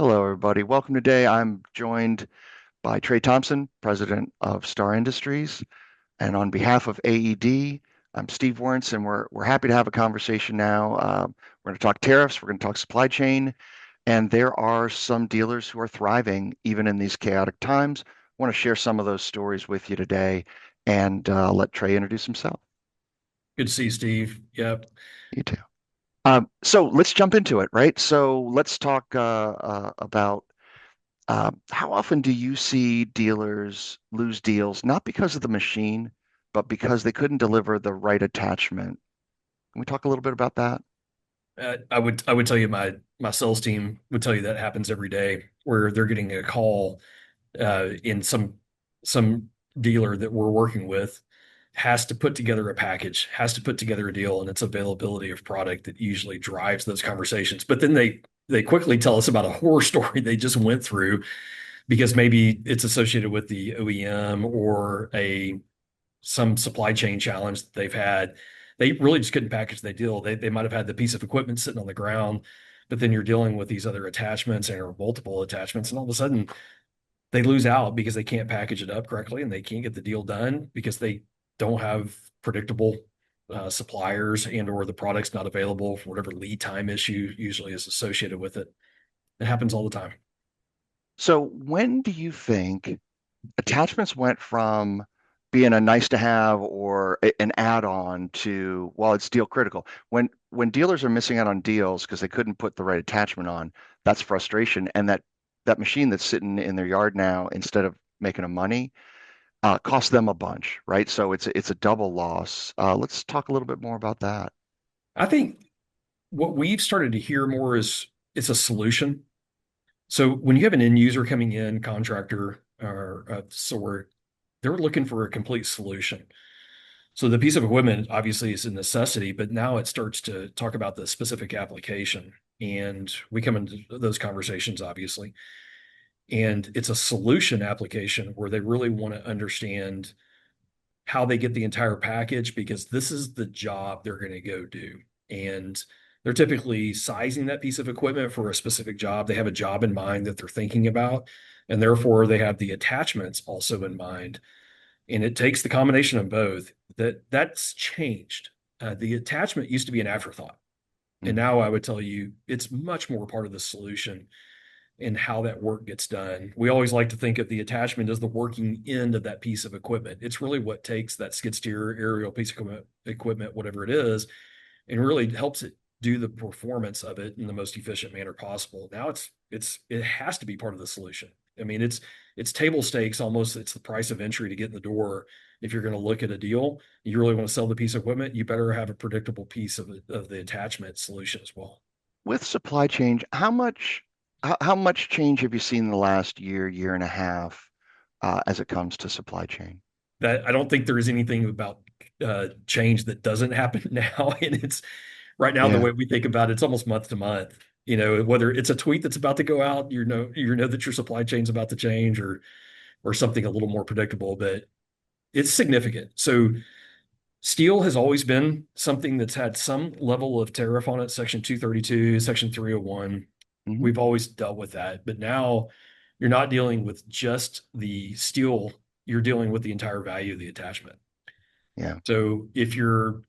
Hello, everybody. Welcome today. I'm joined by Trey Thompson, president of Star Industries, and on behalf of AED, I'm Steve Warrants, and we're happy to have a conversation now. We're going to talk tariffs, we're going to talk supply chain, and there are some dealers who are thriving even in these chaotic times. I want to share some of those stories with you today, and let Trey introduce himself. Good to see you, Steve. Yep. You too. So let's jump into it, right? So let's talk about how often do you see dealers lose deals, not because of the machine, but because they couldn't deliver the right attachment? Can we talk a little bit about that? I would tell you my sales team would tell you that happens every day where they're getting a call in some dealer that we're working with has to put together a package, has to put together a deal, and it's availability of product that usually drives those conversations. But then they quickly tell us about a horror story they just went through because maybe it's associated with the OEM or a some supply chain challenge that they've had. They really just couldn't package the deal. They might have had the piece of equipment sitting on the ground, but then you're dealing with these other attachments or multiple attachments, and all of a sudden they lose out because they can't package it up correctly and they can't get the deal done because they don't have predictable suppliers and or the product's not available for whatever lead time issue usually is associated with it. It happens all the time. So when do you think attachments went from being a nice to have or an add-on to, well, it's deal critical? When dealers are missing out on deals because they couldn't put the right attachment on, that's frustration. And that machine that's sitting in their yard now, instead of making them money, costs them a bunch, right? So it's a double loss. Let's talk a little bit more about that. I think what we've started to hear more is it's a solution. So when you have an end user coming in, contractor or sort, they're looking for a complete solution. So the piece of equipment obviously is a necessity, but now it starts to talk about the specific application. And we come into those conversations, obviously. And it's a solution application where they really want to understand how they get the entire package because this is the job they're going to go do. And they're typically sizing that piece of equipment for a specific job. They have a job in mind that they're thinking about, and therefore they have the attachments also in mind. And it takes the combination of both that's changed. The attachment used to be an afterthought. And Mm. now I would tell you it's much more part of the solution and how that work gets done. We always like to think of the attachment as the working end of that piece of equipment. It's really what takes that skid steer, aerial piece of equipment, whatever it is, and really helps it do the performance of it in the most efficient manner possible. Now it has to be part of the solution. I mean, it's table stakes almost. It's the price of entry to get in the door. If you're going to look at a deal, you really want to sell the piece of equipment, you better have a predictable piece of the attachment solution as well. With supply chain, how much change have you seen in the last year, year and a half, as it comes to supply chain? That I don't think there is anything about change that doesn't happen now. And it's right now the Yeah. way we think about it, it's almost month to month. You know, whether it's a tweet that's about to go out, you know that your supply chain's about to change or something a little more predictable, but it's significant. So steel has always been something that's had some level of tariff on it, Section 232, Section 301. Hmm. We've always dealt with that. But now you're not dealing with just the steel, you're dealing with the entire value of the attachment. Yeah. So if you're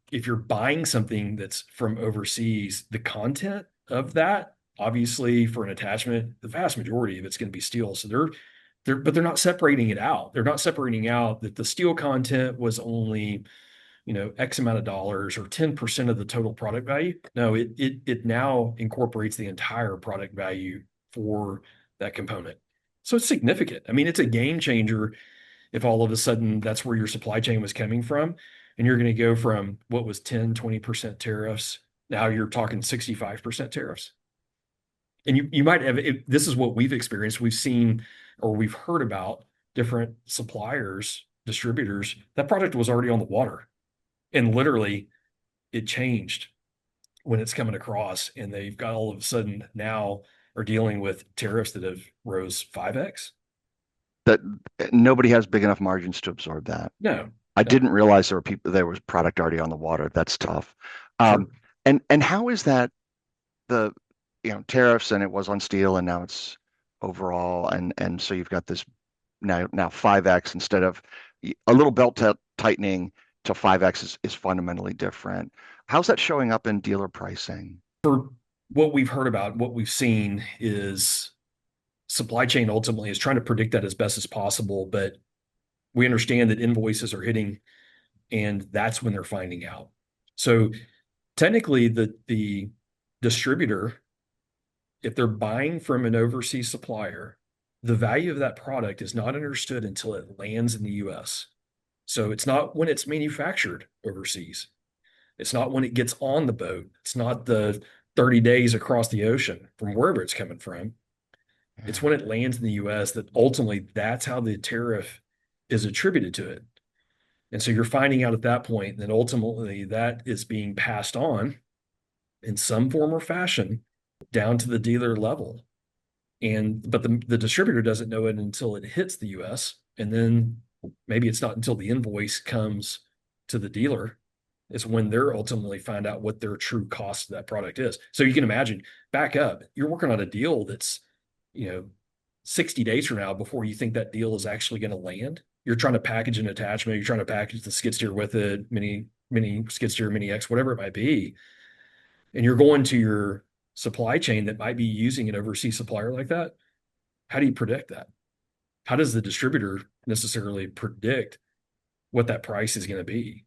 buying something that's from overseas, the content of that, obviously for an attachment, the vast majority of it's going to be steel. So they're not separating it out. They're not separating out that the steel content was only, X amount of dollars or 10% of the total product value. No, it now incorporates the entire product value for that component. So it's significant. I mean, it's a game changer if all of a sudden that's where your supply chain was coming from and you're going to go from what was 10, 20% tariffs. Now you're talking 65% tariffs. And you might have, this is what we've experienced. We've seen or we've heard about different suppliers, distributors, that product was already on the water and literally it changed when it's coming across and they've got all of a sudden now are dealing with tariffs that have rose 5x. That nobody has big enough margins to absorb that. No, I no, didn't realize there was product already on the water. That's tough. Um, sure. and how is that the tariffs, and it was on steel and now it's overall, and so you've got this now 5x instead of a little tightening to 5x is fundamentally different. How's that showing up in dealer pricing? For what we've heard about, what we've seen is supply chain ultimately is trying to predict that as best as possible, but we understand that invoices are hitting and that's when they're finding out. So technically the distributor, if they're buying from an overseas supplier, the value of that product is not understood until it lands in the US. So it's not when it's manufactured overseas. It's not when it gets on the boat. It's not the 30 days across the ocean from wherever it's coming from. It's when Yeah. it lands in the US that ultimately that's how the tariff is attributed to it. And so you're finding out at that point that ultimately that is being passed on in some form or fashion down to the dealer level. And but the distributor doesn't know it until it hits the US. And then maybe it's not until the invoice comes to the dealer is when they're ultimately find out what their true cost of that product is. So you can imagine back up, you're working on a deal that's, you know, 60 days from now before you think that deal is actually going to land. You're trying to package an attachment, you're trying to package the skid steer with it, mini skid steer, mini X, whatever it might be. And you're going to your supply chain that might be using an overseas supplier like that. How do you predict that? How does the distributor necessarily predict what that price is going to be?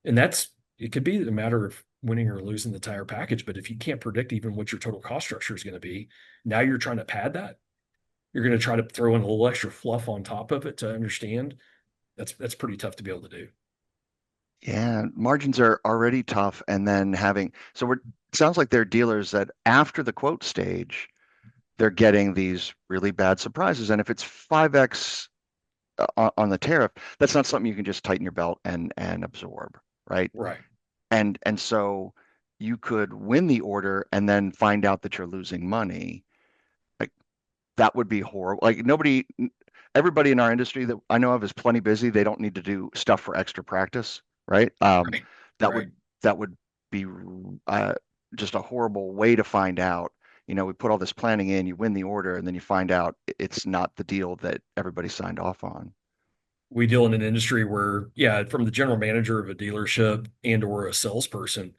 And that's it could be a matter of winning or losing the entire package. But if you can't predict even what your total cost structure is going to be, now you're trying to pad that. You're going to try to throw in a little extra fluff on top of it to understand. That's pretty tough to be able to do. Yeah, margins are already tough, and then having so we're sounds like they're dealers that after the quote stage, they're getting these really bad surprises. And if it's 5x on the tariff, that's not something you can just tighten your belt and absorb, right? Right. And so you could win the order and then find out that you're losing money. Like that would be horrible. Like everybody in our industry that I know of is plenty busy. They don't need to do stuff for extra practice, right? Right. That Right. would that would be uh, just a horrible way to find out. We put all this planning in, you win the order, and then you find out it's not the deal that everybody signed off on. We deal in an industry where, yeah, from the general manager of a dealership and or a salesperson,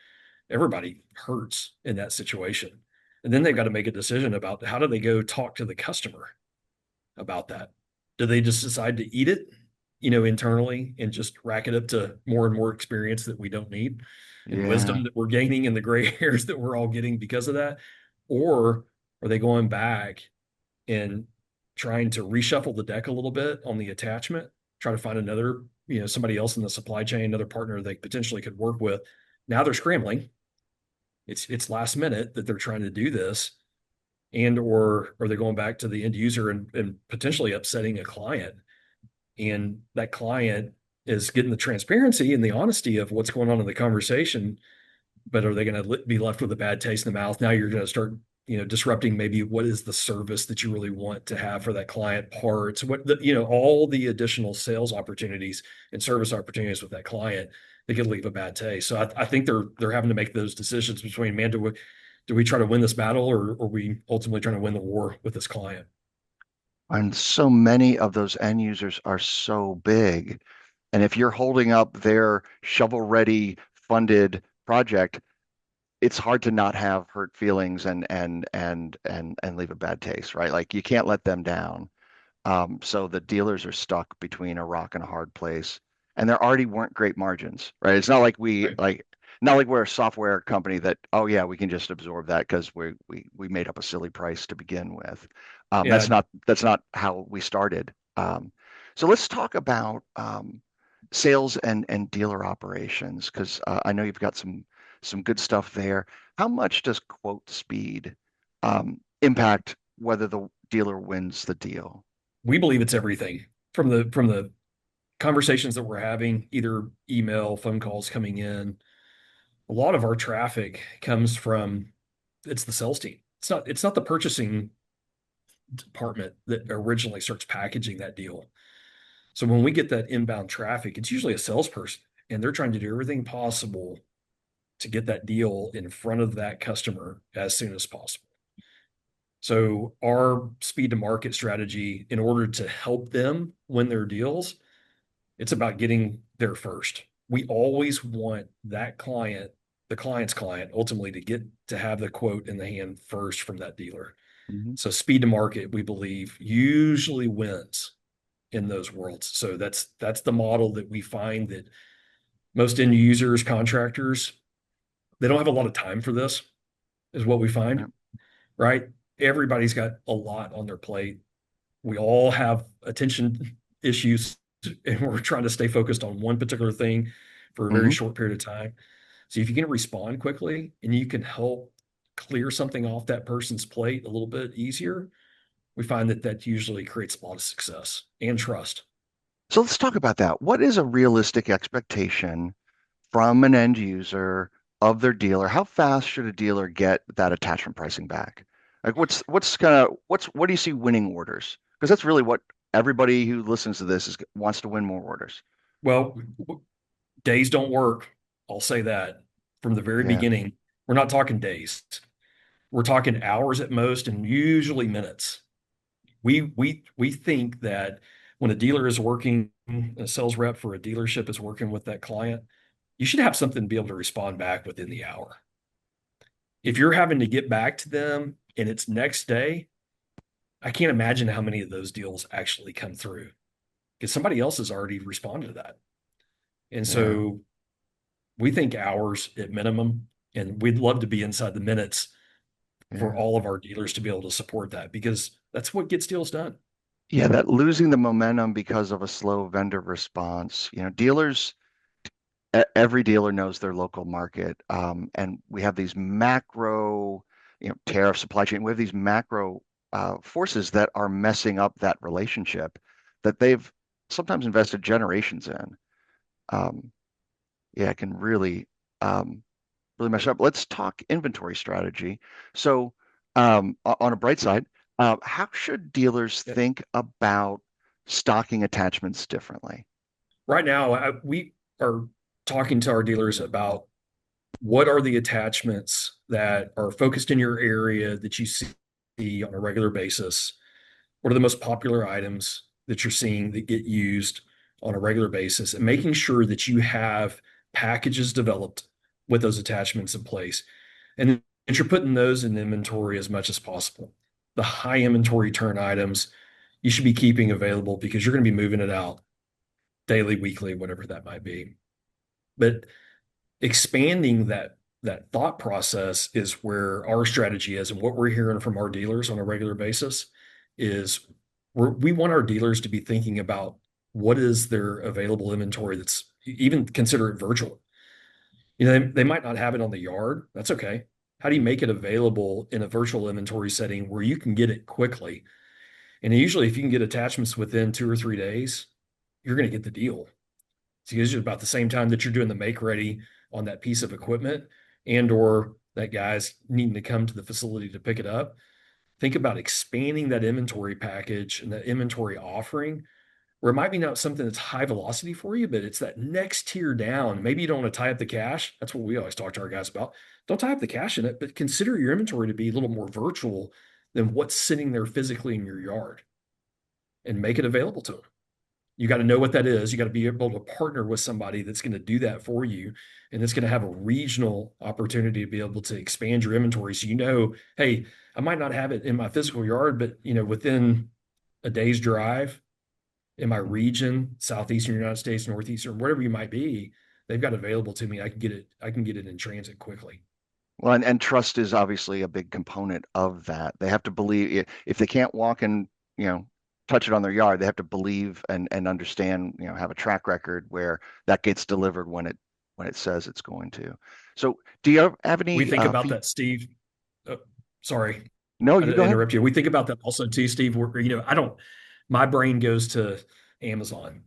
everybody hurts in that situation. And then they've got to make a decision about how do they go talk to the customer about that. Do they just decide to eat it, internally and just rack it up to more and more experience that we don't need and wisdom Yeah. that we're gaining and the gray hairs that we're all getting because of that? Or are they going back and trying to reshuffle the deck a little bit on the attachment, try to find another, somebody else in the supply chain, another partner they potentially could work with? Now they're scrambling. It's last minute that they're trying to do this, and or are they going back to the end user and potentially upsetting a client? And that client is getting the transparency and the honesty of what's going on in the conversation, but are they going to be left with a bad taste in the mouth? Now you're going to start, disrupting maybe what is the service that you really want to have for that client, parts, all the additional sales opportunities and service opportunities with that client that could leave a bad taste. So I think they're having to make those decisions between, man, do we try to win this battle, or are we ultimately trying to win the war with this client? And so many of those end users are so big. And if you're holding up their shovel-ready funded project, it's hard to not have hurt feelings and leave a bad taste, right? Like you can't let them down. So the dealers are stuck between a rock and a hard place, and there already weren't great margins, right? It's Right. not like we're a software company that, oh yeah, we can just absorb that because we made up a silly price to begin with. Yeah, That's not how we started. So let's talk about sales and dealer operations because I know you've got some good stuff there. How much does quote speed impact whether the dealer wins the deal? we believe it's everything from the conversations that we're having, either email, phone calls coming in. A lot of our traffic comes from it's the sales team. It's not the purchasing department that originally starts packaging that deal. So when we get that inbound traffic, it's usually a salesperson and they're trying to do everything possible to get that deal in front of that customer as soon as possible. So our speed to market strategy, in order to help them win their deals, it's about getting there first. We always want that client, the client's client, ultimately to get to have the quote in the hand first from that dealer. Mhm. So speed to market, we believe, usually wins in those worlds. So that's the model that we find that most end users, contractors, they don't have a lot of time for this, is what we Right. find, right? Everybody's got a lot on their plate. We all have attention issues, and we're trying to stay focused on one particular thing for a very Mhm. short period of time. So if you can respond quickly and you can help clear something off that person's plate a little bit easier, we find that that usually creates a lot of success and trust. So let's talk about that. What is a realistic expectation from an end user of their dealer? How fast should a dealer get that attachment pricing back? Like what do you see winning orders? Because that's really what everybody who listens to this is wants to win more orders. Well, days don't work. I'll say that from the very Yeah. beginning. We're not talking days. We're talking hours at most and usually minutes. We think that when a dealer is working, a sales rep for a dealership is working with that client, you should have something to be able to respond back within the hour. If you're having to get back to them and it's next day, I can't imagine how many of those deals actually come through because somebody else has already responded to that. And Yeah. so we think hours at minimum, and we'd love to be inside the minutes for Yeah. all of our dealers to be able to support that because that's what gets deals done. Yeah, that losing the momentum because of a slow vendor response. Dealers, every dealer knows their local market. And we have these macro, tariff supply chain. We have these macro forces that are messing up that relationship that they've sometimes invested generations in. Um, yeah, it can really mess up. Let's talk inventory strategy. So, on a bright side, how should dealers think about stocking attachments differently? Right now, we are talking to our dealers about what are the attachments that are focused in your area that you see on a regular basis? What are the most popular items that you're seeing that get used on a regular basis? And making sure that you have packages developed with those attachments in place. And that you're putting those in inventory as much as possible. The high inventory turn items you should be keeping available because you're going to be moving it out daily, weekly, whatever that might be. But expanding that thought process is where our strategy is, and what we're hearing from our dealers on a regular basis is we want our dealers to be thinking about what is their available inventory that's even consider it virtual. They might not have it on the yard. That's okay. How do you make it available in a virtual inventory setting where you can get it quickly? And usually, if you can get attachments within 2 or 3 days, you're going to get the deal. It's usually about the same time that you're doing the make ready on that piece of equipment and or that guy's needing to come to the facility to pick it up. Think about expanding that inventory package and that inventory offering where it might be not something that's high velocity for you, but it's that next tier down. Maybe you don't want to tie up the cash. That's what we always talk to our guys about. Don't tie up the cash in it, but consider your inventory to be a little more virtual than what's sitting there physically in your yard and make it available to them. You got to know what that is. You got to be able to partner with somebody that's going to do that for you and that's going to have a regional opportunity to be able to expand your inventory. So hey, I might not have it in my physical yard, but within a day's drive in my region, southeastern United States, northeastern, whatever you might be, they've got available to me. I can get it in transit quickly. Well, and trust is obviously a big component of that. They have to believe if they can't walk and, you know, touch it on their yard, they have to believe and understand, have a track record where that gets delivered when it says it's going to. So, do you have We any think about feet? that, Steve. Sorry, No, I you didn't go ahead. interrupt you. We think about that also too, Steve. I don't, my brain goes to Amazon.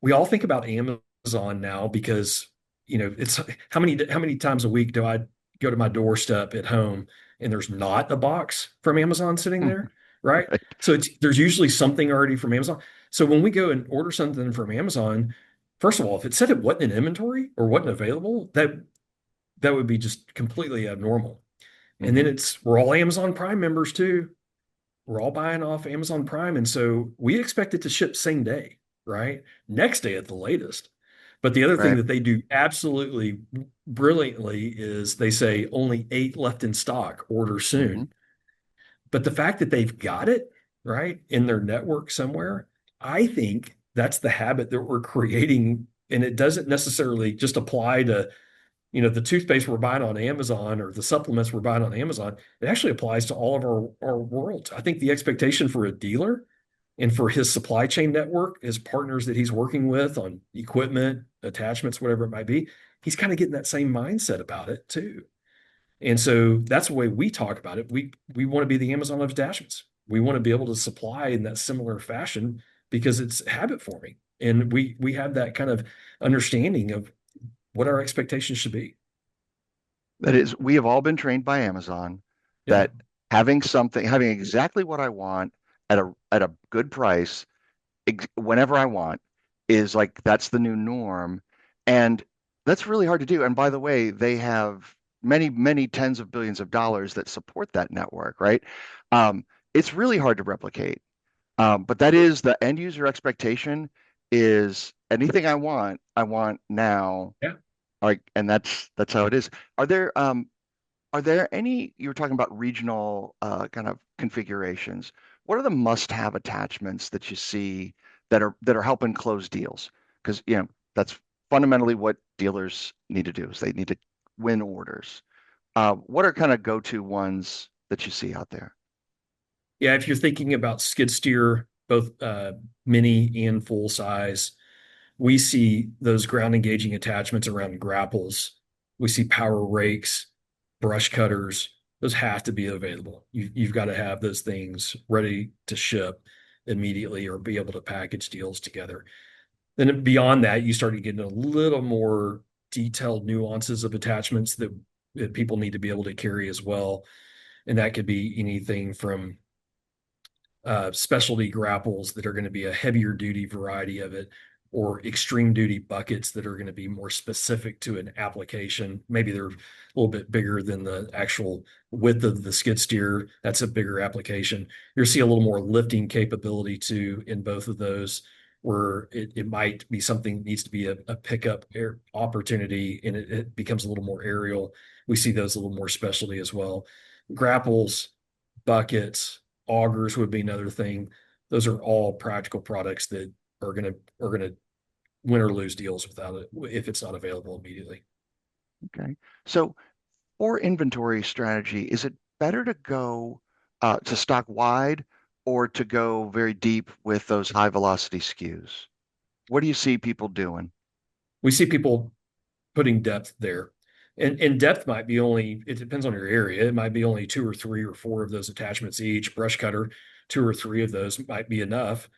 We all think about Amazon now because, it's how many times a week do I go to my doorstep at home and there's not a box from Amazon sitting there, right? Right. So there's usually something already from Amazon. So when we go and order something from Amazon, first of all, if it said it wasn't in inventory or wasn't available, that would be just completely abnormal. And then Hmm. we're all Amazon Prime members too. We're all buying off Amazon Prime. And so we expect it to ship same day, right? Next day at the latest. But the other thing Right. that they do absolutely brilliantly is they say only 8 left in stock, order Hmm. soon. But the fact that they've got it, right, in their network somewhere, I think that's the habit that we're creating. And it doesn't necessarily just apply to, the toothpaste we're buying on Amazon or the supplements we're buying on Amazon. It actually applies to all of our world. I think the expectation for a dealer and for his supply chain network, his partners that he's working with on equipment, attachments, whatever it might be, he's kind of getting that same mindset about it too. And so that's the way we talk about it. We want to be the Amazon of attachments. We want to be able to supply in that similar fashion because it's habit forming. And we have that kind of understanding of what our expectations should be. That is, we have all been trained by Amazon Yeah. that having exactly what I want at a good price whenever I want is like that's the new norm. And that's really hard to do. And by the way, they have many tens of billions of dollars that support that network, right? Um, it's really hard to replicate. But that is the end user expectation is anything I want now. Yeah. Like, and that's how it is. Are there any, you were talking about regional kind of configurations. What are the must-have attachments that you see that are helping close deals? Because that's fundamentally what dealers need to do is they need to win orders. What are kind of go-to ones that you see out there? Yeah. If you're thinking about skid steer, both mini and full size, we see those ground engaging attachments around grapples. We see power rakes, brush cutters. Those have to be available. You've got to have those things ready to ship immediately or be able to package deals together. Then beyond that, you start getting a little more detailed nuances of attachments that people need to be able to carry as well. And that could be anything from specialty grapples that are going to be a heavier duty variety of it, or extreme duty buckets that are going to be more specific to an application. Maybe they're a little bit bigger than the actual width of the skid steer. That's a bigger application. You'll see a little more lifting capability too in both of those, where it might be something that needs to be a pickup opportunity and it becomes a little more aerial. We see those a little more specialty as well. Grapples, buckets, augers would be another thing. Those are all practical products that are gonna win or lose deals without it if it's not available immediately. Okay. So for inventory strategy, is it better to go to stock wide or to go very deep with those high velocity SKUs? What do you see people doing? We see people putting depth there. And depth might be only, it depends on your area. It might be only two or three or four of those attachments each. Brush cutter, two or three of those might be enough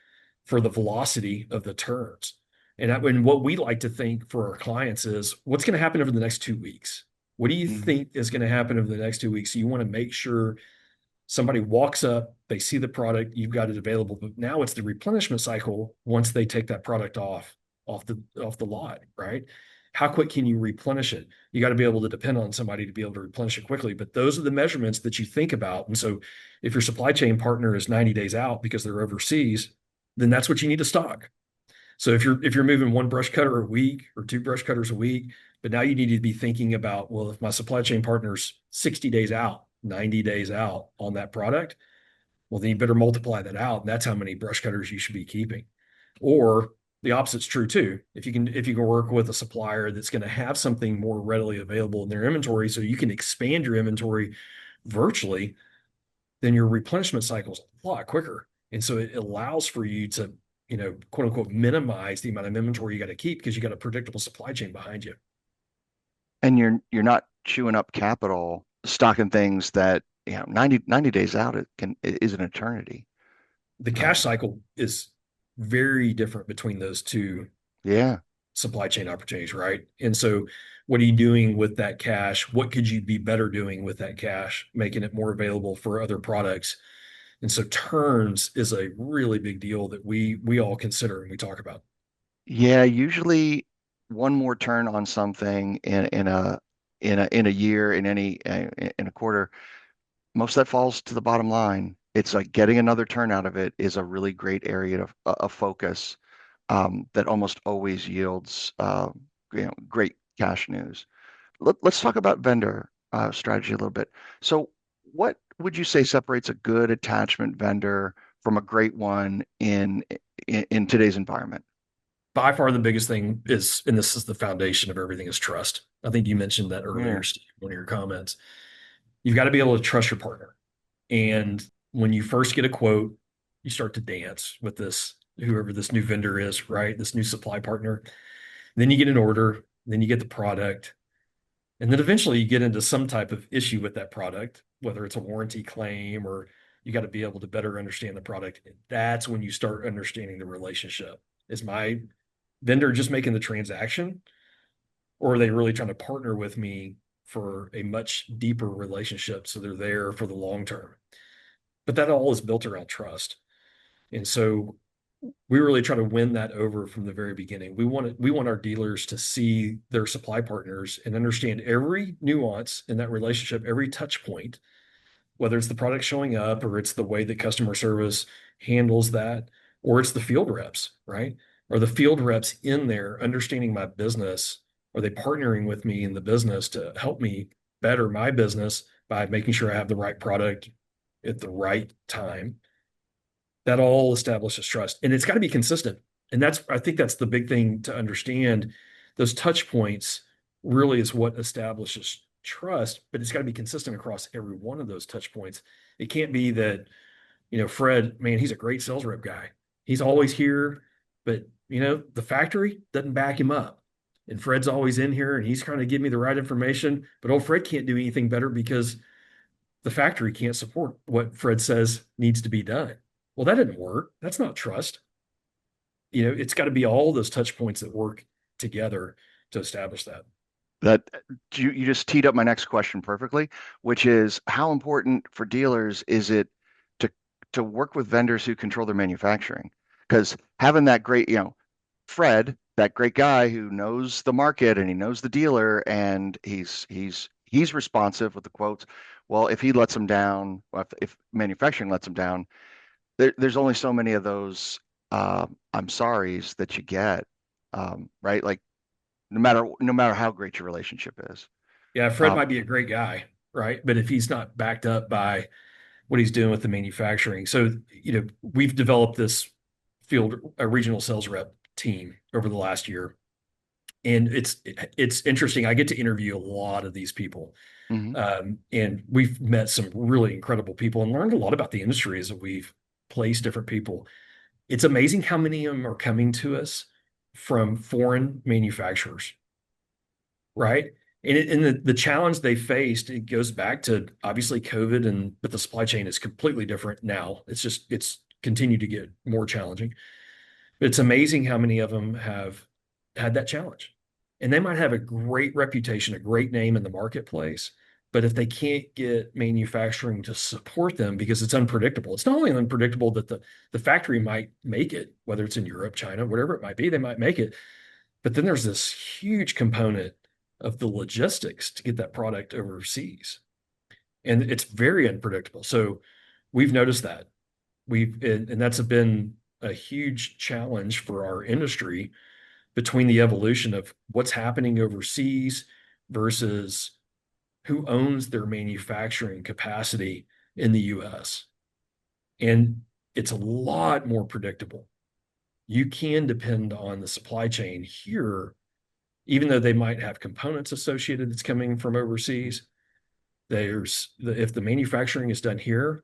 for the velocity of the turns. And what we like to think for our clients is what's going to happen over the next 2 weeks? What do you Mhm. think is going to happen over the next 2 weeks? So you want to make sure somebody walks up, they see the product, you've got it available, but now it's the replenishment cycle once they take that product off the lot, right? How quick can you replenish it? You got to be able to depend on somebody to be able to replenish it quickly. But those are the measurements that you think about. And so if your supply chain partner is 90 days out because they're overseas, then that's what you need to stock. So if you're moving one brush cutter a week or two brush cutters a week, but now you need to be thinking about, well, if my supply chain partner's 60 days out, 90 days out on that product, well, then you better multiply that out. And that's how many brush cutters you should be keeping. Or the opposite's true too. If you can work with a supplier that's going to have something more readily available in their inventory, so you can expand your inventory virtually, then your replenishment cycle is a lot quicker. And so it allows for you to, quote unquote, minimize the amount of inventory you got to keep because you got a predictable supply chain behind you. And you're not chewing up capital, stocking things that, 90 days out is an eternity. The cash Um, cycle is very different between those two yeah. supply chain opportunities, right? And so, what are you doing with that cash? What could you be better doing with that cash, making it more available for other products? And so, turns is a really big deal that we all consider and we talk about. Yeah, usually one more turn on something in a year in a quarter, most of that falls to the bottom line. It's like getting another turn out of it is a really great area of focus that almost always yields great cash news. Let's talk about vendor strategy a little bit. So, what would you say separates a good attachment vendor from a great one in today's environment? By far the biggest thing is, and this is the foundation of everything, is trust. I think you mentioned that Yeah. earlier, Steve, in one of your comments. You've got to be able to trust your partner. And when you first get a quote, you start to dance with this, whoever this new vendor is, right? This new supply partner. Then you get an order, then you get the product, and then eventually you get into some type of issue with that product, whether it's a warranty claim or you got to be able to better understand the product. That's when you start understanding the relationship. Is my vendor just making the transaction, or are they really trying to partner with me for a much deeper relationship so they're there for the long term? But that all is built around trust. And so we really try to win that over from the very beginning. We want our dealers to see their supply partners and understand every nuance in that relationship, every touch point, whether it's the product showing up or it's the way that customer service handles that, or it's the field reps, right? Are the field reps in there understanding my business? Are they partnering with me in the business to help me better my business by making sure I have the right product at the right time? That all establishes trust, and it's got to be consistent. And I think that's the big thing to understand. Those touch points really is what establishes trust, but it's got to be consistent across every one of those touch points. It can't be that, Fred, man, he's a great sales rep guy. He's always here, but the factory doesn't back him up. And Fred's always in here and he's trying to give me the right information, but old Fred can't do anything better because the factory can't support what Fred says needs to be done. Well, that didn't work. That's not trust. It's got to be all those touch points that work together to establish that. That you just teed up my next question perfectly, which is how important for dealers is it to to work with vendors who control their manufacturing? Because having that great, Fred, that great guy who knows the market and he knows the dealer and he's responsive with the quotes. Well, if he lets them down, well, if manufacturing lets them down, there's only so many of those I'm sorry's that you get, right? Like no matter how great your relationship is. Yeah, Fred Um, might be a great guy, right? But if he's not backed up by what he's doing with the manufacturing. So, we've developed this a regional sales rep team over the last year. And it's interesting. I get to interview a lot of these people. mhm. And we've met some really incredible people and learned a lot about the industry as we've placed different people. It's amazing how many of them are coming to us from foreign manufacturers, right? And the challenge they faced, it goes back to obviously COVID, but the supply chain is completely different now. It's continued to get more challenging. But it's amazing how many of them have had that challenge. And they might have a great reputation, a great name in the marketplace. But if they can't get manufacturing to support them because it's unpredictable, it's not only unpredictable that the factory might make it, whether it's in Europe, China, whatever it might be, they might make it. But then there's this huge component of the logistics to get that product overseas. And it's very unpredictable. So we've noticed that. And that's been a huge challenge for our industry between the evolution of what's happening overseas versus who owns their manufacturing capacity in the US. And it's a lot more predictable. You can depend on the supply chain here, even though they might have components associated that's coming from overseas. If the manufacturing is done here,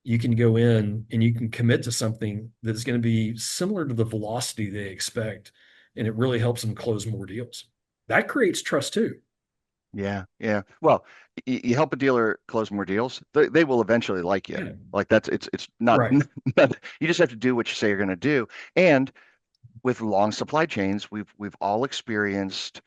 you can go in and you can commit to something that is going to be similar to the velocity they expect, and it really helps them close more deals. That creates trust too. Yeah, yeah. Well, you help a dealer close more deals, they will eventually like you. Yeah. Like it's not, Right. you just have to do what you say you're going to do. And with long supply chains, we've all experienced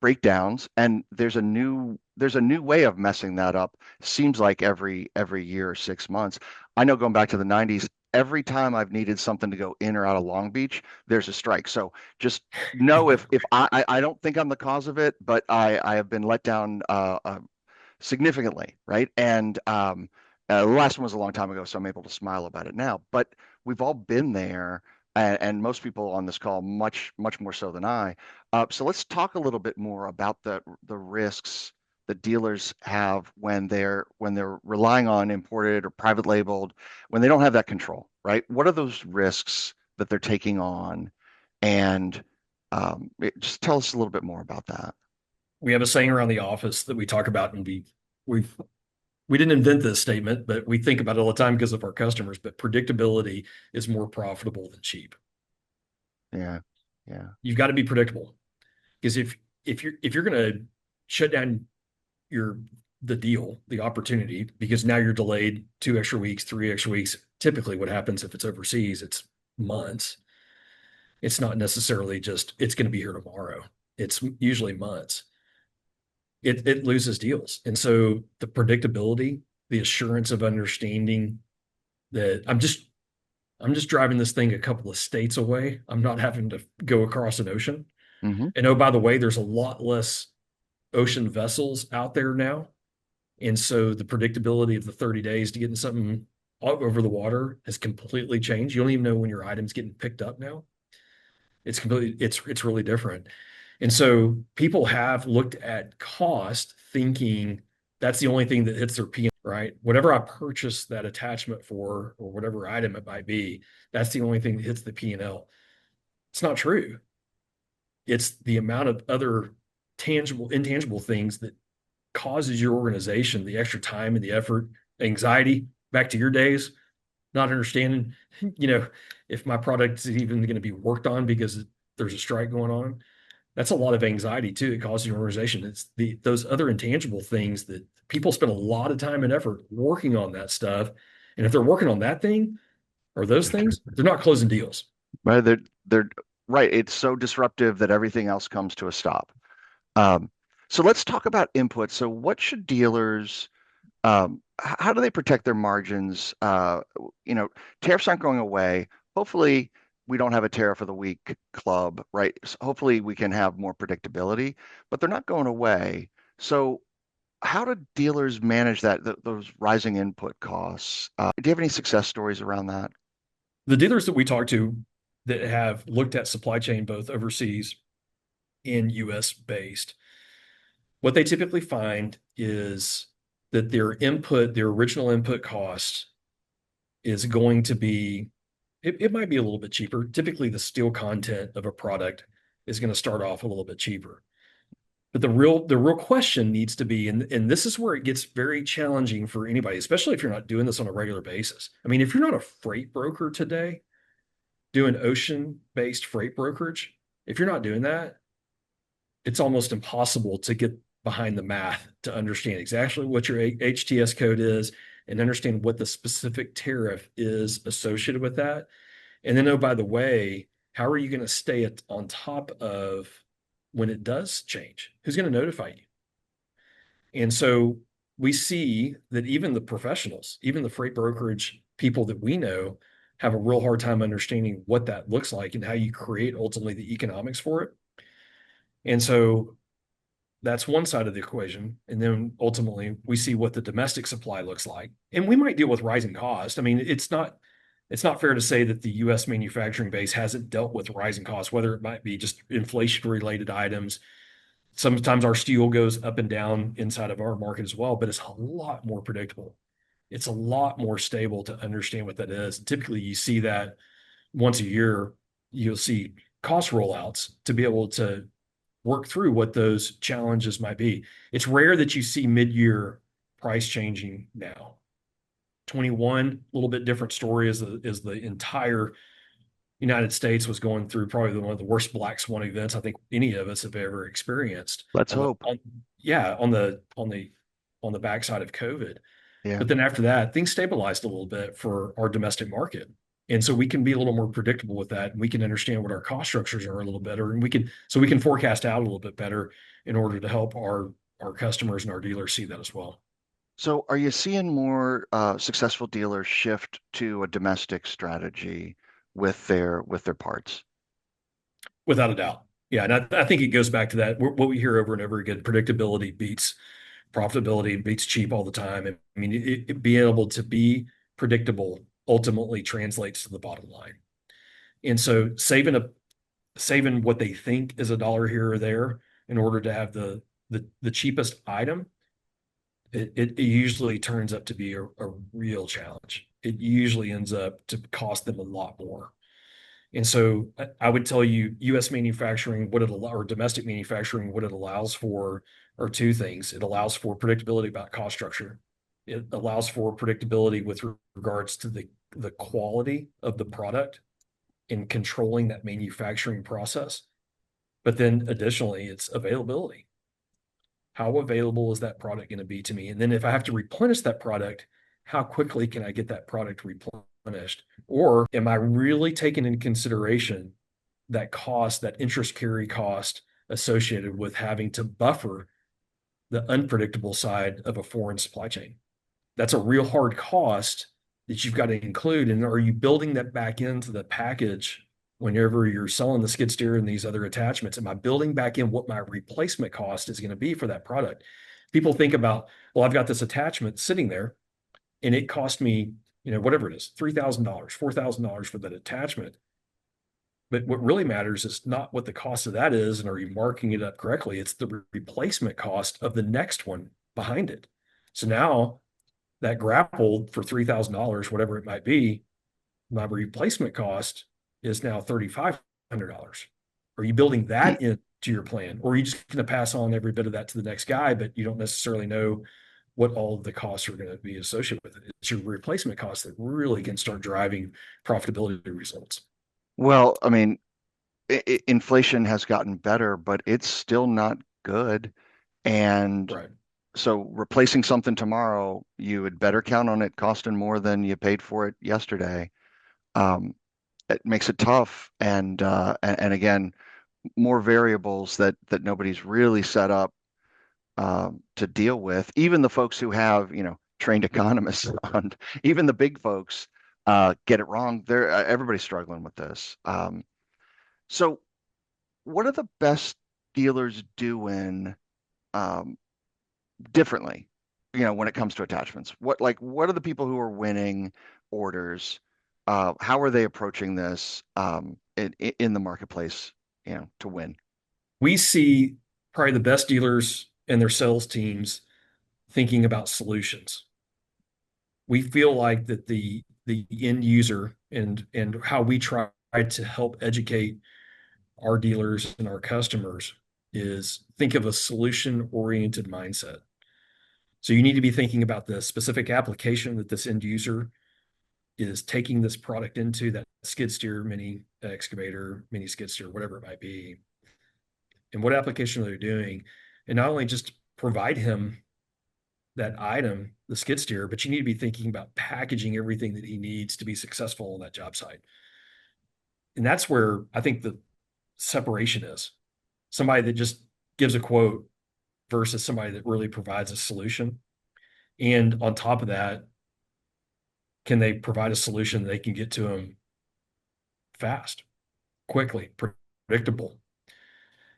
breakdowns, and there's a new way of messing that up. Seems like every year or 6 months. I know going back to the '90s, every time I've needed something to go in or out of Long Beach, there's a strike. So just know if I don't think I'm the cause of it, but I have been let down significantly, right? And The last one was a long time ago, so I'm able to smile about it now. But we've all been there, and most people on this call much more so than I. So let's talk a little bit more about the risks that dealers have when they're relying on imported or private labeled, when they don't have that control, right? What are those risks that they're taking on? And just tell us a little bit more about that. We have a saying around the office that we talk about, and we've we didn't invent this statement, but we think about it all the time because of our customers. But predictability is more profitable than cheap. Yeah, yeah. You've got to be predictable because if you're going to shut down your the deal, the opportunity, because now you're delayed 2 extra weeks, 3 extra weeks. Typically, what happens if it's overseas, it's months. It's not necessarily just it's going to be here tomorrow. It's usually months. It loses deals, and so the predictability, the assurance of understanding that I'm just driving this thing a couple of states away. I'm not having to go across an ocean. Hmm. And oh, by the way, there's a lot less ocean vessels out there now. And so the predictability of the 30 days to getting something over the water has completely changed. You don't even know when your item's getting picked up now. It's really different. And so people have looked at cost thinking that's the only thing that hits their P, right? Whatever I purchase that attachment for, or whatever item it might be, that's the only thing that hits the P&L. It's not true. It's the amount of other tangible, intangible things that causes your organization the extra time and the effort, anxiety, back to your days, not understanding, you know, if my product is even going to be worked on because there's a strike going on. That's a lot of anxiety too. It causes your organization. It's those other intangible things that people spend a lot of time and effort working on that stuff. And if they're working on that thing or those things, they're not closing deals. Right, they're right. It's so disruptive that everything else comes to a stop. Um, so let's talk about input. So what should dealers, how do they protect their margins? You know, tariffs aren't going away. Hopefully, we don't have a tariff of the week club, right? So hopefully, we can have more predictability, but they're not going away. So how do dealers manage those rising input costs? Do you have any success stories around that? The dealers that we talk to that have looked at supply chain both overseas and US based, what they typically find is that their original input cost is going to be, it might be a little bit cheaper. Typically, the steel content of a product is going to start off a little bit cheaper. But the real question needs to be, and this is where it gets very challenging for anybody, especially if you're not doing this on a regular basis. I mean, if you're not a freight broker today, doing ocean-based freight brokerage, if you're not doing that, it's almost impossible to get behind the math to understand exactly what your HTS code is and understand what the specific tariff is associated with that. And then, oh, by the way, how are you going to stay on top of when it does change? Who's going to notify you? And so we see that even the professionals, even the freight brokerage people that we know, have a real hard time understanding what that looks like and how you create ultimately the economics for it. And so that's one side of the equation. And then ultimately we see what the domestic supply looks like. And we might deal with rising costs. I mean, it's not fair to say that the US manufacturing base hasn't dealt with rising costs, whether it might be just inflation related items. Sometimes our steel goes up and down inside of our market as well, but it's a lot more predictable. It's a lot more stable to understand what that is. Typically, you see that once a year, you'll see cost rollouts to be able to work through what those challenges might be. It's rare that you see mid-year price changing now. 21, a little bit different story as the entire United States was going through probably one of the worst black swan events I think any of us have ever experienced Let's on the hope. yeah, on the backside of COVID. Yeah. But then after that, things stabilized a little bit for our domestic market. And so we can be a little more predictable with that. And we can understand what our cost structures are a little better. And we can forecast out a little bit better in order to help our customers and our dealers see that as well. So are you seeing more successful dealers shift to a domestic strategy with their parts? Without a doubt. Yeah. And I think it goes back to that. What we hear over and over again, predictability beats Profitability beats cheap all the time. I mean, being able to be predictable ultimately translates to the bottom line. And so saving what they think is a dollar here or there in order to have the cheapest item, it usually turns up to be a real challenge. It usually ends up to cost them a lot more. And so I would tell you, U.S. manufacturing, what it allows, or domestic manufacturing, what it allows for are two things. It allows for predictability about cost structure. It allows for predictability with regards to the quality of the product and controlling that manufacturing process. But then additionally, it's availability. How available is that product going to be to me? And then if I have to replenish that product, how quickly can I get that product replenished? Or am I really taking into consideration that cost, that interest carry cost associated with having to buffer the unpredictable side of a foreign supply chain? That's a real hard cost that you've got to include. And are you building that back into the package whenever you're selling the skid steer and these other attachments? Am I building back in what my replacement cost is going to be for that product? People think about, well, I've got this attachment sitting there and it cost me, whatever it is, $3,000, $4,000 for that attachment. But what really matters is not what the cost of that is, and are you marking it up correctly? It's the replacement cost of the next one behind it. So now that grapple for $3,000, whatever it might be, my replacement cost is now $3,500. Are you building that into your plan, or are you just going to pass on every bit of that to the next guy, but you don't necessarily know what all of the costs are going to be associated with it? It's your replacement cost that really can start driving profitability results. Well, I mean, inflation has gotten better, but it's still not good. And Right. so replacing something tomorrow, you had better count on it costing more than you paid for it yesterday. Um, it makes it tough. And again, more variables that nobody's really set up to deal with. Even the folks who have, trained economists on, even the big folks get it wrong. They're everybody's struggling with this. So what are the best dealers doing um, differently, when it comes to attachments? What are the people who are winning orders? How are they approaching this in the marketplace, to win? We see probably the best dealers and their sales teams thinking about solutions. We feel like that the end user and how we try to help educate our dealers and our customers is think of a solution oriented mindset. So you need to be thinking about the specific application that this end user is taking this product into, that skid steer, mini excavator, mini skid steer, whatever it might be, and what application they're doing. And not only just provide him that item, the skid steer, but you need to be thinking about packaging everything that he needs to be successful on that job site. And that's where I think the separation is. Somebody that just gives a quote versus somebody that really provides a solution. And on top of that, can they provide a solution that they can get to them fast, quickly, predictable?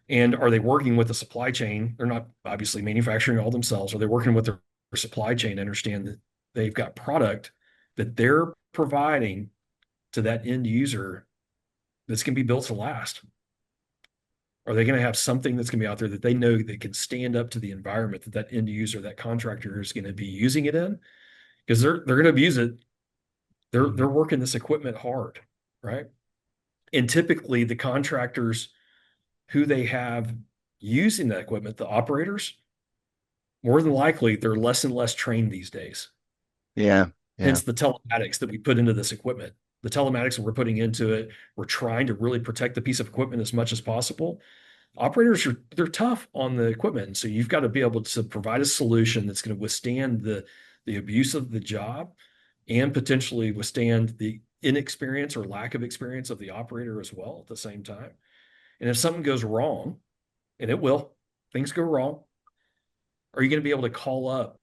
And are they working with the supply chain? They're not obviously manufacturing all themselves. Are they working with their supply chain to understand that they've got product that they're providing to that end user that's going to be built to last? Are they going to have something that's going to be out there that they know that can stand up to the environment that that end user, that contractor is going to be using it in? Because they're going to abuse it. They're working this equipment hard, right? And typically the contractors who they have using that equipment, the operators, more than likely they're less and less trained these days. Yeah, yeah, Hence the telematics that we put into this equipment. The telematics that we're putting into it, we're trying to really protect the piece of equipment as much as possible. Operators they're tough on the equipment. So you've got to be able to provide a solution that's going to withstand the abuse of the job and potentially withstand the inexperience or lack of experience of the operator as well at the same time. And if something goes wrong, and it will, things go wrong, are you going to be able to call up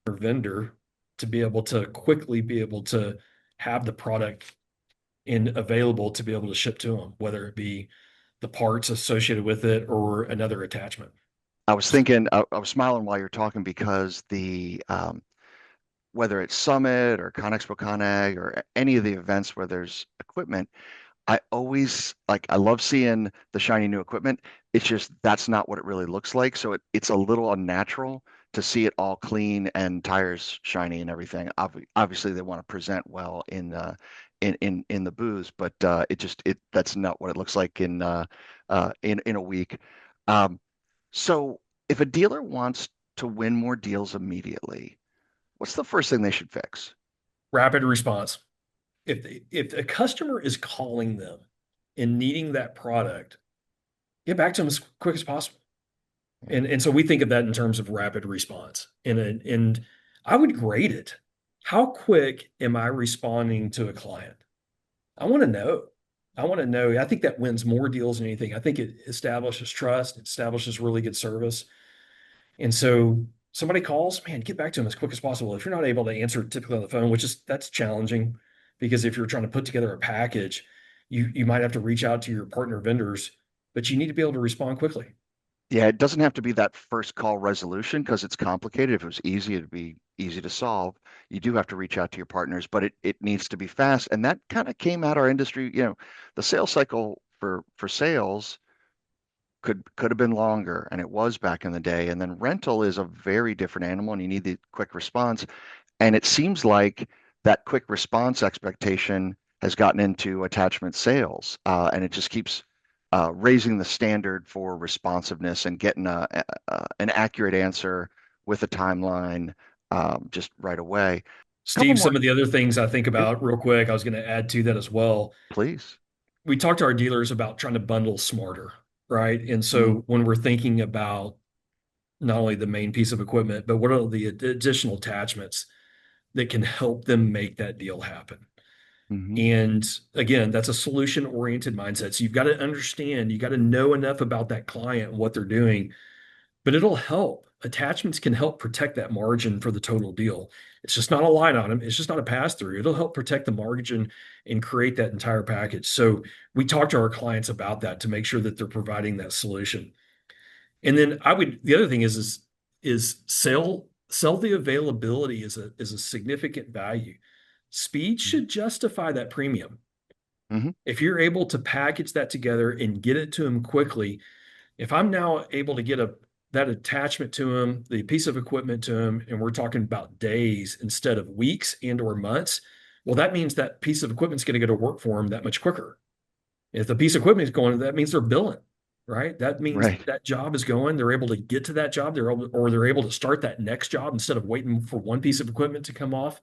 your vendor to be able to quickly be able to have the product in available to be able to ship to them, whether it be the parts associated with it or another attachment? I was thinking, I was smiling while you're talking because whether it's Summit or ConExpo ConAg or any of the events where there's equipment, I always like, I love seeing the shiny new equipment. It's just that's not what it really looks like. So it's a little unnatural to see it all clean and tires shiny and everything. Obviously, they want to present well in the booths, but it that's not what it looks like in a week. Um, so if a dealer wants to win more deals immediately, what's the first thing they should fix? Rapid response. If a customer is calling them and needing that product, get back to them as quick as possible. And so we think of that in terms of rapid response. And I would grade it. How quick am I responding to a client? I want to know. I want to know. I think that wins more deals than anything. I think it establishes trust, it establishes really good service. And so somebody calls, man, get back to them as quick as possible. If you're not able to answer typically on the phone, which is that's challenging because if you're trying to put together a package, you might have to reach out to your partner vendors, but you need to be able to respond quickly. Yeah, it doesn't have to be that first call resolution because it's complicated. If it was easy, it'd be easy to solve. You do have to reach out to your partners, but it needs to be fast. And that kind of came out our industry, the sales cycle for sales could have been longer, and it was back in the day. And then rental is a very different animal, and you need the quick response. And it seems like that quick response expectation has gotten into attachment sales, and it just keeps raising the standard for responsiveness and getting an accurate answer with a timeline just right away. Couple Steve, more, some of the other things I think yeah, about real quick, I was going to add to that as well. please. We talked to our dealers about trying to bundle smarter, right? And Mm-hmm. so when we're thinking about not only the main piece of equipment, but what are the additional attachments that can help them make that deal happen? Mm-hmm. And again, that's a solution oriented mindset. So you've got to understand, you got to know enough about that client and what they're doing, but it'll help. Attachments can help protect that margin for the total deal. It's just not a line item. It's just not a pass through. It'll help protect the margin and create that entire package. So we talk to our clients about that to make sure that they're providing that solution. And then the other thing is sell the availability is a significant value. Speed should justify that premium. Mm-hmm. If you're able to package that together and get it to them quickly, if I'm now able to get that attachment to them, the piece of equipment to them, and we're talking about days instead of weeks and or months, well, that means that piece of equipment's going to go to work for them that much quicker. If the piece of equipment is going, that means they're billing, right? That means Right. that job is going. They're able to get to that job. They're able to start that next job instead of waiting for one piece of equipment to come off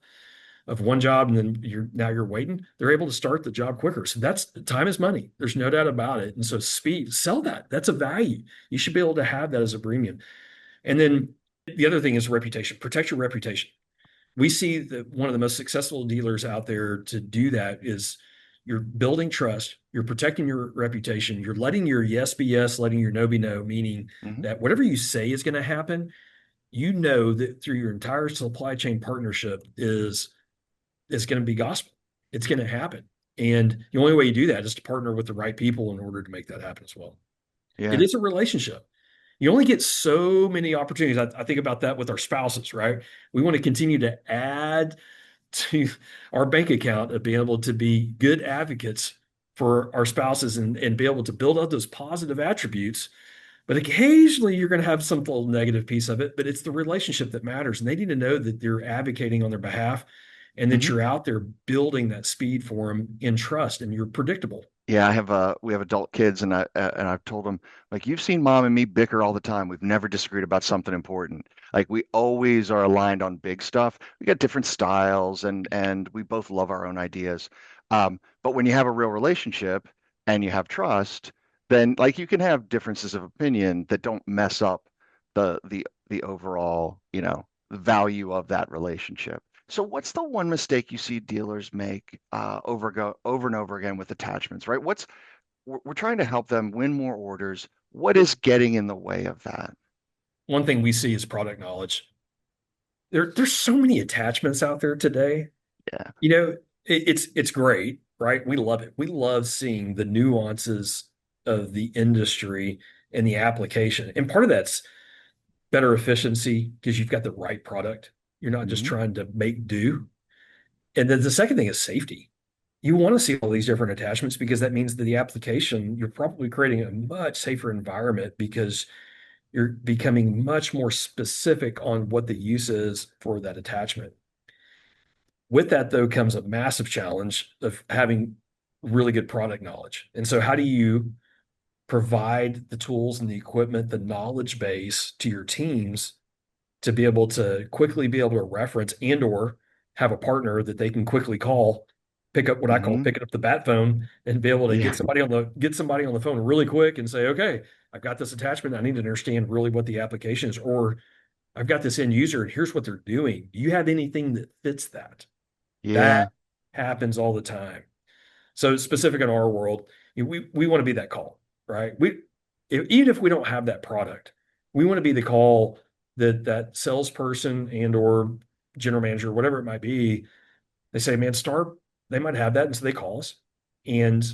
of one job and then you're waiting. They're able to start the job quicker. So that's time is money. There's no doubt about it. And so speed, sell that. That's a value. You should be able to have that as a premium. And then the other thing is reputation. Protect your reputation. We see that one of the most successful dealers out there to do that is you're building trust, you're protecting your reputation, you're letting your yes be yes, letting your no be no, meaning Mm-hmm. that whatever you say is going to happen, you know that through your entire supply chain partnership is going to be gospel. It's going to happen. And the only way you do that is to partner with the right people in order to make that happen as well. It Yeah. is a relationship. You only get so many opportunities. I think about that with our spouses, right? We want to continue to add to our bank account of being able to be good advocates for our spouses and be able to build up those positive attributes. But occasionally you're going to have some little negative piece of it, but it's the relationship that matters. And they need to know that you're advocating on their behalf and that Mm-hmm. you're out there building that speed for them in trust and you're predictable. Yeah, we have adult kids, and I've told them, like, you've seen mom and me bicker all the time. We've never disagreed about something important. Like, we always are aligned on big stuff. We got different styles, and we both love our own ideas. But when you have a real relationship and you have trust, then like you can have differences of opinion that don't mess up the overall, value of that relationship. So what's the one mistake you see dealers make over and over again with attachments, right? We're trying to help them win more orders. What is getting in the way of that? One thing we see is product knowledge. There's so many attachments out there today. Yeah. You know, it's great, right? We love it. We love seeing the nuances of the industry and the application. And part of that's better efficiency because you've got the right product. You're not just Hmm. trying to make do. And then the second thing is safety. You want to see all these different attachments because that means that the application, you're probably creating a much safer environment because you're becoming much more specific on what the use is for that attachment. With that, though, comes a massive challenge of having really good product knowledge. And so, how do you provide the tools and the equipment, the knowledge base to your teams to be able to quickly be able to reference and or have a partner that they can quickly call, pick up what I call Hmm. picking up the bat phone and be able to Yeah. get somebody on the phone really quick and say, okay, I've got this attachment. I need to understand really what the application is, or I've got this end user and here's what they're doing. Do you have anything that fits that? That Yeah. happens all the time. So specific in our world, we want to be that call, right? Even if we don't have that product, we want to be the call that that salesperson and or general manager, whatever it might be, they say, man, start, they might have that. And so they call us and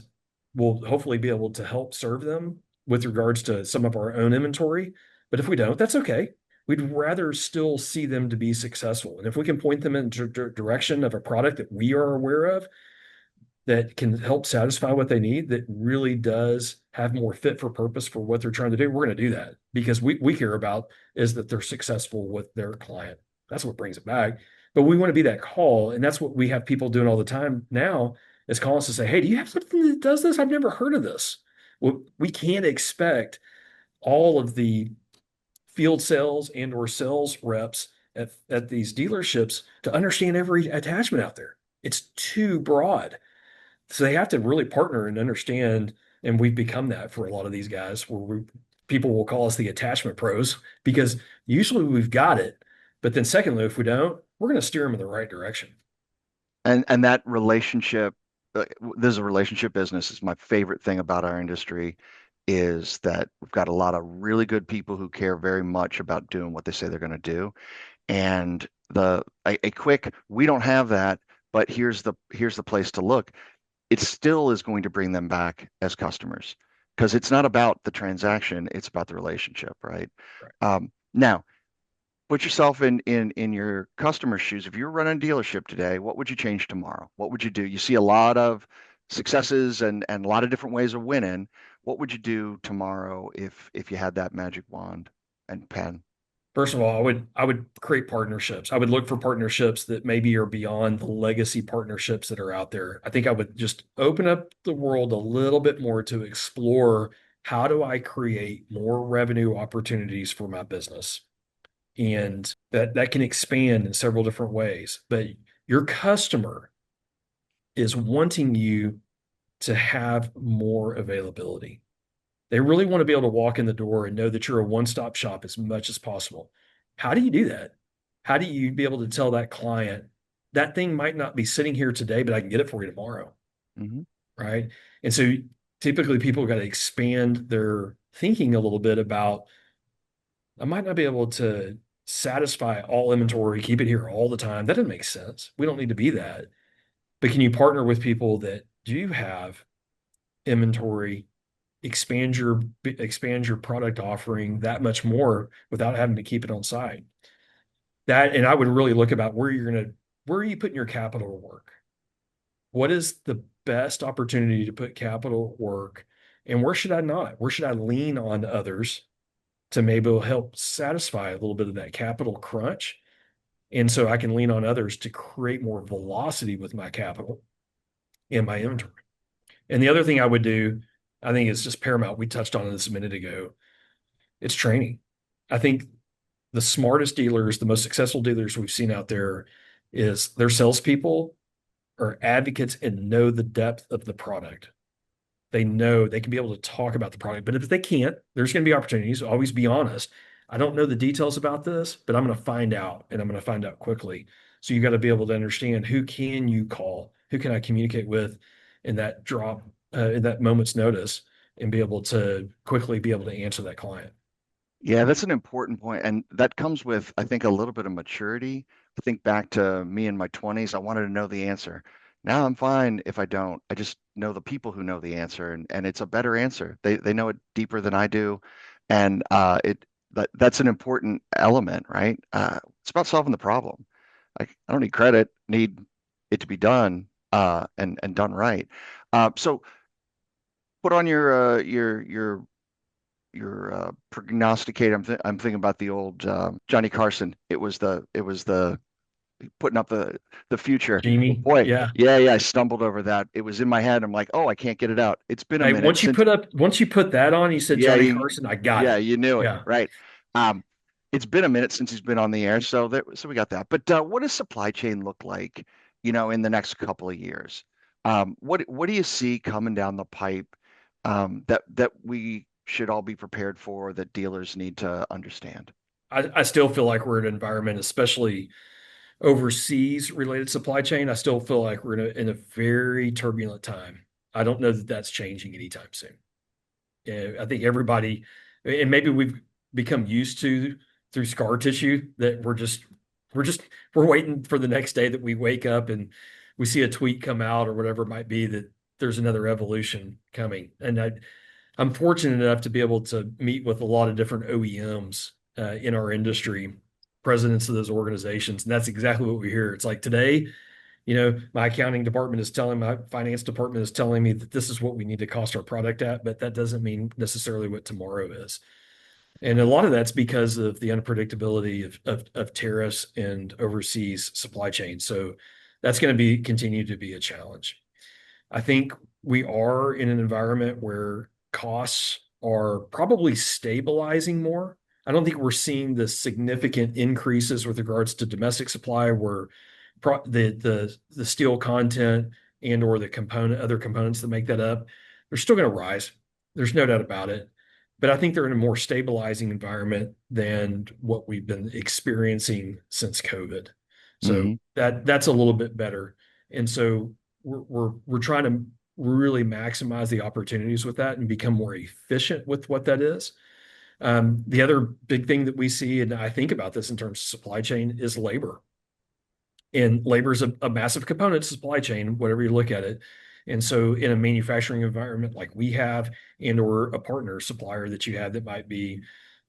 we'll hopefully be able to help serve them with regards to some of our own inventory. But if we don't, that's okay. We'd rather still see them to be successful. And if we can point them in direction of a product that we are aware of, that can help satisfy what they need, that really does have more fit for purpose for what they're trying to do, we're going to do that because we care about is that they're successful with their client. That's what brings it back. But we want to be that call. And that's what we have people doing all the time now is calling us to say, hey, do you have something that does this? I've never heard of this. Well, we can't expect all of the field sales and or sales reps at these dealerships to understand every attachment out there. It's too broad. So they have to really partner and understand, and we've become that for a lot of these guys, where people will call us the attachment pros because usually we've got it, but then secondly, if we don't, we're going to steer them in the right direction. And that relationship, this is a relationship business. Is my favorite thing about our industry is that we've got a lot of really good people who care very much about doing what they say they're going to do. And a quick, we don't have that, but here's the place to look. It still is going to bring them back as customers because it's not about the transaction, it's about the relationship, right? Right. Now, put yourself in your customer's shoes. If you're running a dealership today, what would you change tomorrow? What would you do? You see a lot of successes and a lot of different ways of winning. What would you do tomorrow if you had that magic wand and pen? First of all, I would create partnerships. I would look for partnerships that maybe are beyond the legacy partnerships that are out there. I think I would just open up the world a little bit more to explore how do I create more revenue opportunities for my business? And that can expand in several different ways. But your customer is wanting you to have more availability. They really want to be able to walk in the door and know that you're a one-stop shop as much as possible. How do you do that? How do you be able to tell that client that thing might not be sitting here today, but I can get it for you tomorrow, Hmm. right? And so typically people got to expand their thinking a little bit about I might not be able to satisfy all inventory, keep it here all the time. That doesn't make sense. We don't need to be that. But can you partner with people that do have inventory, expand your product offering that much more without having to keep it on site? That and I would really look about where are you putting your capital to work? What is the best opportunity to put capital at work? And where should I not? Where should I lean on others to maybe help satisfy a little bit of that capital crunch? And so I can lean on others to create more velocity with my capital and my inventory. And the other thing I would do, I think is just paramount. We touched on this a minute ago. It's training. I think the smartest dealers, the most successful dealers we've seen out there is their salespeople are advocates and know the depth of the product. They know they can be able to talk about the product. But if they can't, there's going to be opportunities. Always be honest. I don't know the details about this, but I'm going to find out and I'm going to find out quickly. So you got to be able to understand who can you call, who can I communicate with in that in that moment's notice, and be able to quickly be able to answer that client. Yeah, that's an important point, and that comes with, I think, a little bit of maturity. I think back to me in my 20s, I wanted to know the answer. Now I'm fine if I don't. I just know the people who know the answer, and it's a better answer. They know it deeper than I do, and that's an important element, right? It's about solving the problem. Like I don't need credit, need it to be done, and done right. So put on your prognosticate. I'm thinking about the old Johnny Carson. It was the putting up the future. Genie. Boy, Yeah. yeah, I stumbled over that. It was in my head. I'm like, oh, I can't get it out. It's been a Hey, minute since. once you put that on, you said Yeah, Johnny Carson, I got yeah, it. you knew it, Yeah. right? Um, it's been a minute since he's been on the air, so we got that. But what does supply chain look like, in the next couple of years? What do you see coming down the pipe that we should all be prepared for, that dealers need to understand? I still feel like we're in an environment, especially overseas related supply chain. I still feel like we're in a very turbulent time. I don't know that that's changing anytime soon. Yeah, I think everybody, and maybe we've become used to through scar tissue that we're just we're waiting for the next day that we wake up and we see a tweet come out or whatever it might be that there's another evolution coming. And I'm fortunate enough to be able to meet with a lot of different OEMs in our industry, presidents of those organizations, and that's exactly what we hear. It's like today, my accounting department is telling my finance department is telling me that this is what we need to cost our product at, but that doesn't mean necessarily what tomorrow is. And a lot of that's because of the unpredictability of tariffs and overseas supply chain. So that's going to be continue to be a challenge. I think we are in an environment where costs are probably stabilizing more. I don't think we're seeing the significant increases with regards to domestic supply where the steel content and or the other components that make that up, they're still going to rise. There's no doubt about it. But I think they're in a more stabilizing environment than what we've been experiencing since COVID. So Hmm. that's a little bit better. And so we're trying to really maximize the opportunities with that and become more efficient with what that is. The other big thing that we see, and I think about this in terms of supply chain, is labor. And labor is a massive component to supply chain, whatever you look at it. And so in a manufacturing environment like we have, and or a partner supplier that you have that might be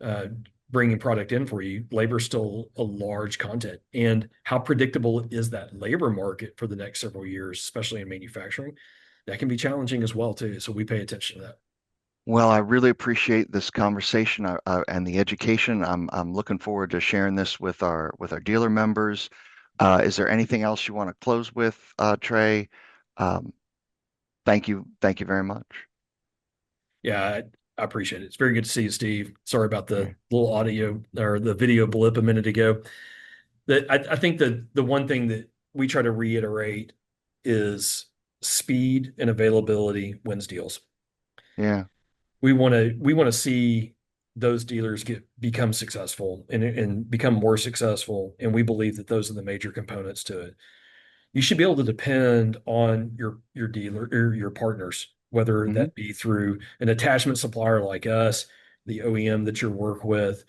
uh, bringing product in for you, labor is still a large content. And how predictable is that labor market for the next several years, especially in manufacturing? That can be challenging as well too. So we pay attention to that. Well, I really appreciate this conversation and the education. I'm looking forward to sharing this with our dealer members. Is there anything else you want to close with, Trey? Um, thank you very much. Yeah, I appreciate it. It's very good to see you, Steve. Sorry about the Yeah. little audio or the video blip a minute ago. That I think the one thing that we try to reiterate is speed and availability wins deals. Yeah. We want to see those dealers become successful and become more successful, and we believe that those are the major components to it. You should be able to depend on your dealer or your partners, whether Hmm. that be through an attachment supplier like us, the OEM that you work with,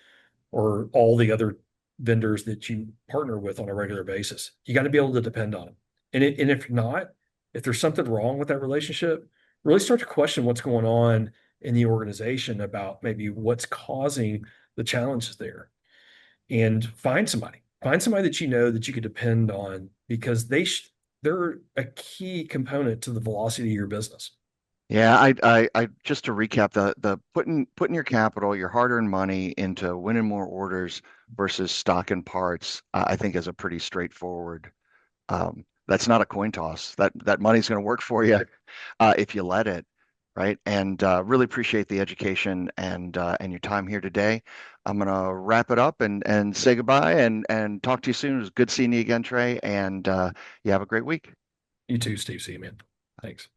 or all the other vendors that you partner with on a regular basis. You got to be able to depend on them. And if not, if there's something wrong with that relationship, really start to question what's going on in the organization about maybe what's causing the challenges there and find somebody that you know that you could depend on because they're a key component to the velocity of your business. Yeah, I just to recap, the putting your capital, your hard-earned money into winning more orders versus stock and parts, I think is a pretty straightforward. That's not a coin toss. That money's going to work for you if you let it, right? And really appreciate the education and your time here today. I'm gonna wrap it up and say goodbye and talk to you soon. It was good seeing you again, Trey, and you have a great week. You too, Steve. See you, man. Thanks.